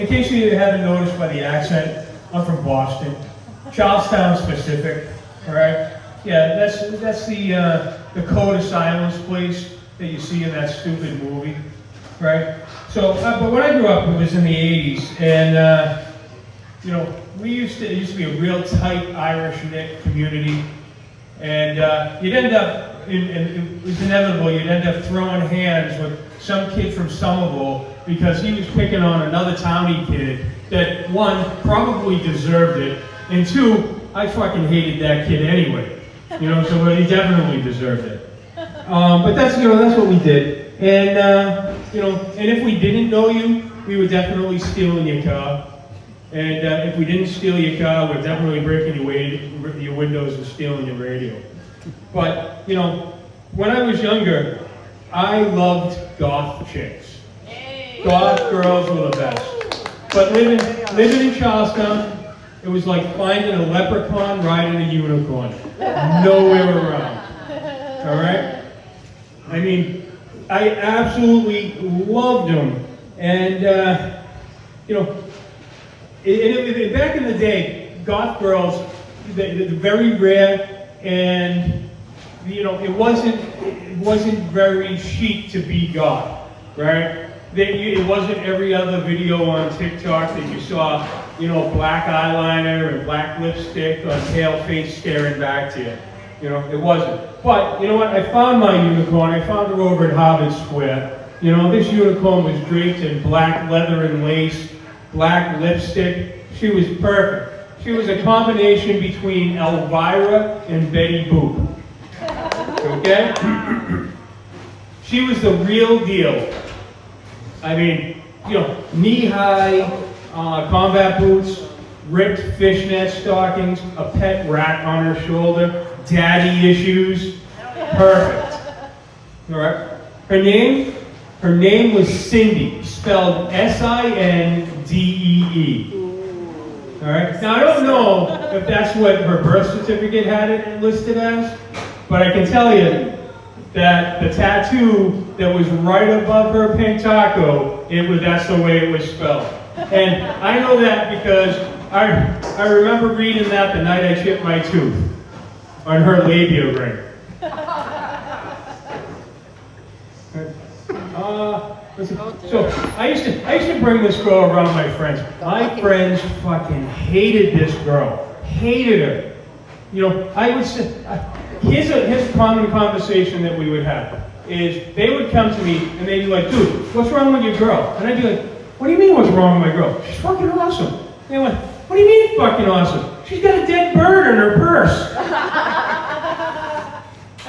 In case you haven't noticed by the accent, I'm from Boston, Charlestown specific. All right, yeah, that's the code of silence place that you see in that stupid movie, right? So, but when I grew up, it was in the '80s, and you know, it used to be a real tight Irish knit community, and you'd end up, and it was inevitable, you'd end up throwing hands with some kid from Somerville because he was picking on another townie kid that, one, probably deserved it, and two, I fucking hated that kid anyway. You know, so he definitely deserved it. But that's, you know, that's what we did. And, you know, and if we didn't know you, we were definitely stealing your car. And if we didn't steal your car, we're definitely breaking your windows and stealing your radio. But, you know, when I was younger, I loved goth chicks. Goth girls were the best. But living in Charlestown, it was like finding a leprechaun riding a unicorn. Nowhere around. All right? I mean, I absolutely loved them. And, you know, back in the day, goth girls, they're very rare, and, you know, it wasn't very chic to be goth, right? It wasn't every other video on TikTok that you saw, you know, black eyeliner and black lipstick on pale face staring back to you. You know, it wasn't. But, you know what, I found my unicorn. I found her over at Harvard Square. You know, this unicorn was draped in black leather and lace, black lipstick. She was perfect. She was a combination between Elvira and Betty Boop. Okay? She was the real deal. I mean, you know, knee-high combat boots, ripped fishnet stockings, a pet rat on her shoulder, daddy issues. Perfect. All right. Her name was Cindy, spelled S-I-N-D-E-E. All right. Now I don't know if that's what her birth certificate had it listed as, but I can tell you that the tattoo that was right above her pink taco, that's the way it was spelled. And I know that because I remember reading that the night I chipped my tooth on her labia ring. So I used to bring this girl around my friends. My friends fucking hated this girl, hated her. You know, I would say, here's a common conversation that we would have, is they would come to me and they'd be like, dude, what's wrong with your girl? And I'd be like, what do you mean what's wrong with my girl? She's fucking awesome. And they went, what do you mean fucking awesome? She's got a dead bird in her purse.